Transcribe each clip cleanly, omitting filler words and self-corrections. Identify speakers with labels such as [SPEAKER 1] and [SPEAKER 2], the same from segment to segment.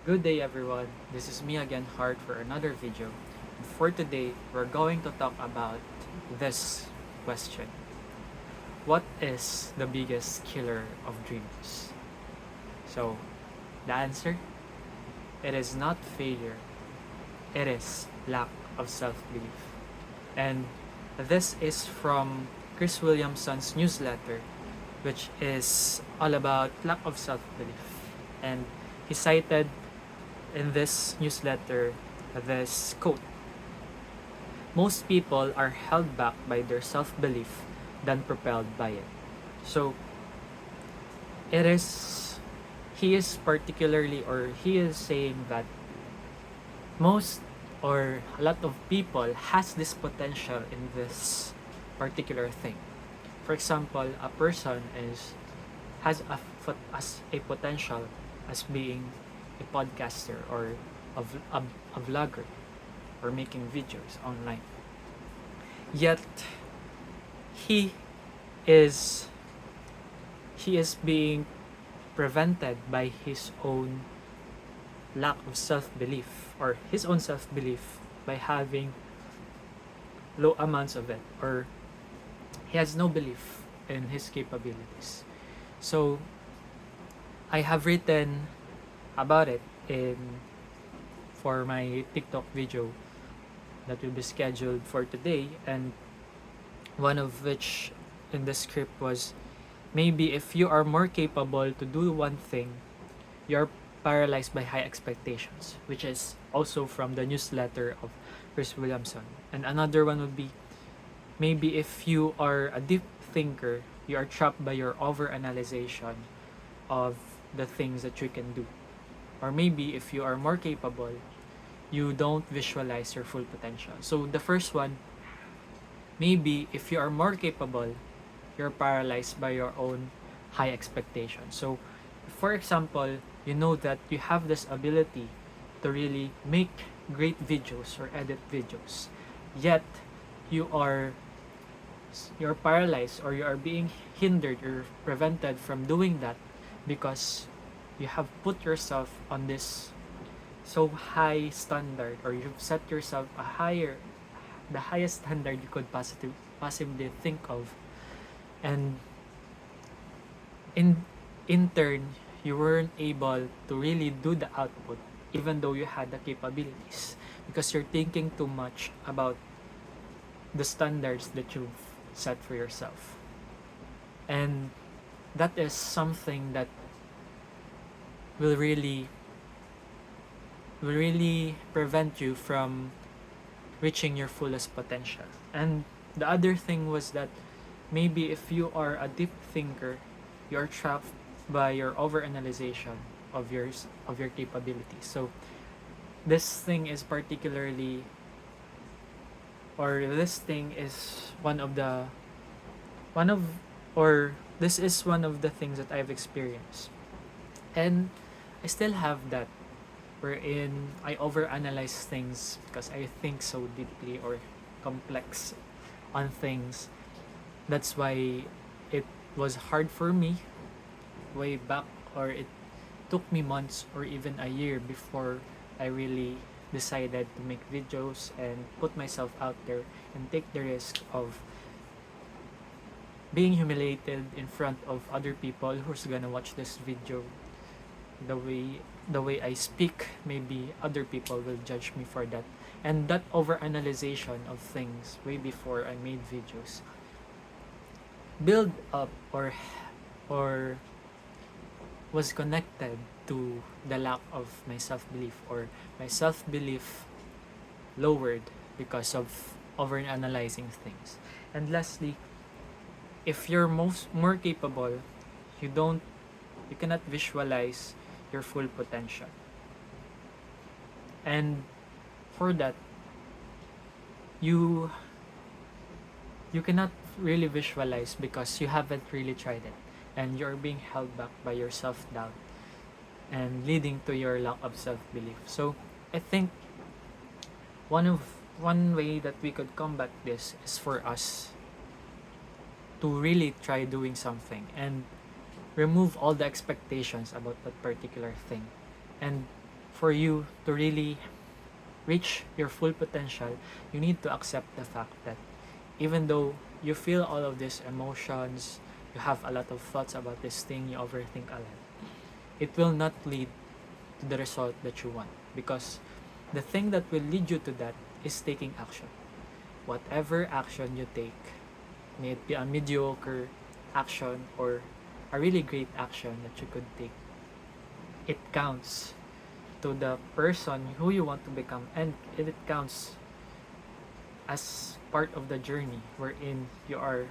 [SPEAKER 1] Good day everyone, this is me again Hart for another video. For today, we're going to talk about this question. What is the biggest killer of dreams? So, the answer? It is not failure, it is lack of self-belief. And this is from Chris Williamson's newsletter, which is all about lack of self-belief. And he cited in this newsletter this quote: most people are held back by their self-belief than propelled by it. So it is he is particularly, or he is saying that most or a lot of people has this potential in this particular thing. For example, a person has a potential as being a podcaster or a vlogger or making videos online. Yet he is he is being prevented by his own lack of self-belief, or his own self-belief, by having low amounts of it, or he has no belief in his capabilities. So I have written about it in for my TikTok video that will be scheduled for today, and one of which in the script was, maybe if you are more capable to do one thing, you're paralyzed by high expectations, which is also from the newsletter of Chris Williamson. And another one would be, maybe if you are a deep thinker, you are trapped by your overanalyzation of the things that you can do. Or maybe if you are more capable, you don't visualize your full potential. So the first one, maybe if you are more capable, you're paralyzed by your own high expectations. So for example, you know that you have this ability to really make great videos or edit videos, yet you are you're paralyzed, or you are being hindered or prevented from doing that because you have put yourself on this so high standard, or you've set yourself the highest standard you could possibly think of. And in in turn, you weren't able to really do the output even though you had the capabilities, because you're thinking too much about the standards that you've set for yourself. And that is something that will really prevent you from reaching your fullest potential. And the other thing was that maybe if you are a deep thinker, you're trapped by your overanalyzation of your capabilities. So this thing is particularly, or this thing is one of or this is one of the things that I've experienced. And I still have that, wherein I overanalyze things because I think so deeply or complex on things. That's why it was hard for me way back, or it took me months or even a year before I really decided to make videos and put myself out there and take the risk of being humiliated in front of other people who's gonna watch this video. The way I speak, maybe other people will judge me for that. And that overanalyzation of things way before I made videos build up, or was connected to the lack of my self-belief, or my self-belief lowered because of overanalyzing things. And lastly, if you're more capable, you cannot visualize your full potential. And for that, you cannot really visualize because you haven't really tried it, and you're being held back by your self-doubt and leading to your lack of self-belief. So I think one way that we could combat this is for us to really try doing something and remove all the expectations about that particular thing, and for you to really reach your full potential, you need to accept the fact that even though you feel all of these emotions, you have a lot of thoughts about this thing, you overthink a lot, it will not lead to the result that you want, because the thing that will lead you to that is taking action. Whatever action you take, may it be a mediocre action or a really great action that you could take, it counts to the person who you want to become, and it counts as part of the journey wherein you are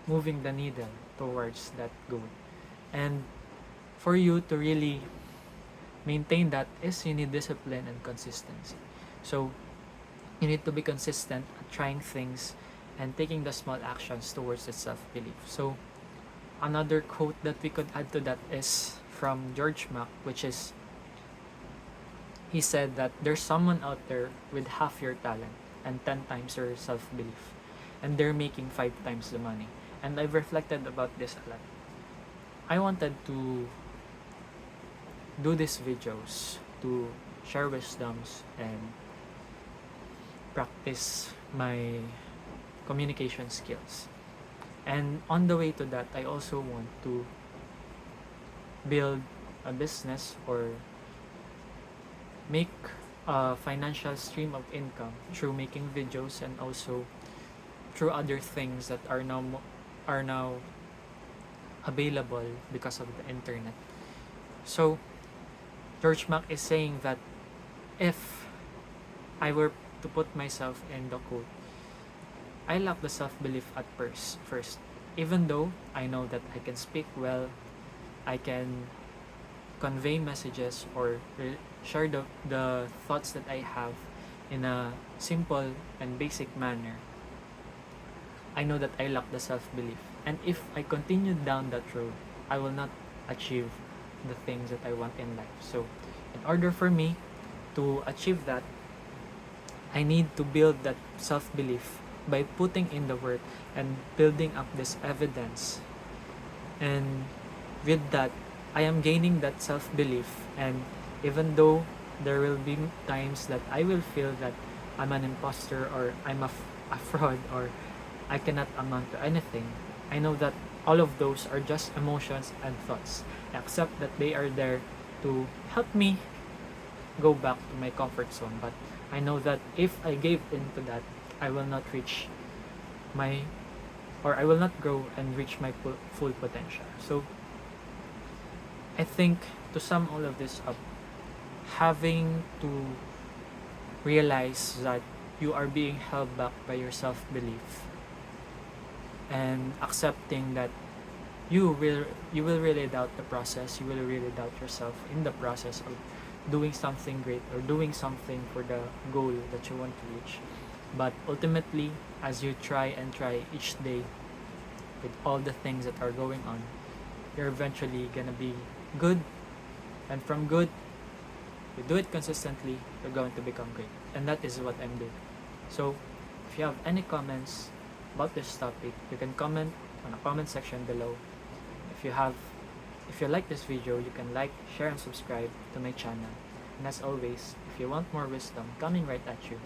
[SPEAKER 1] moving the needle towards that goal. And for you to really maintain that is you need discipline and consistency. So you need to be consistent at trying things and taking the small actions towards the self-belief. So another quote that we could add to that is from George Mack, which is, he said that there's someone out there with half your talent and 10 times your self-belief, and they're making 5 times the money. And I've reflected about this a lot. I wanted to do these videos to share wisdoms and practice my communication skills. And on the way to that, I also want to build a business or make a financial stream of income through making videos, and also through other things that are now available because of the internet. So George Mack is saying that if I were to put myself in the quote, I lack the self-belief at first. Even though I know that I can speak well, I can convey messages or share the thoughts that I have in a simple and basic manner, I know that I lack the self-belief. And if I continue down that road, I will not achieve the things that I want in life. So in order for me to achieve that, I need to build that self-belief by putting in the work and building up this evidence. And with that, I am gaining that self-belief. And even though there will be times that I will feel that I'm an imposter or I'm a fraud or I cannot amount to anything, I know that all of those are just emotions and thoughts. I accept that they are there to help me go back to my comfort zone. But I know that if I gave into that, I will not reach I will not grow and reach my full potential. So I think to sum all of this up, having to realize that you are being held back by your self-belief, and accepting that you will really doubt the process, you will really doubt yourself in the process of doing something great or doing something for the goal that you want to reach. But ultimately, as you try each day with all the things that are going on, you're eventually gonna be good, and from good, you do it consistently, you're going to become great. And that is what I'm doing. So if you have any comments about this topic, you can comment on the comment section below. If you like this video, you can like, share, and subscribe to my channel. And as always, if you want more wisdom coming right at you,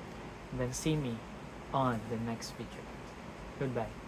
[SPEAKER 1] then see me on the next video. Goodbye.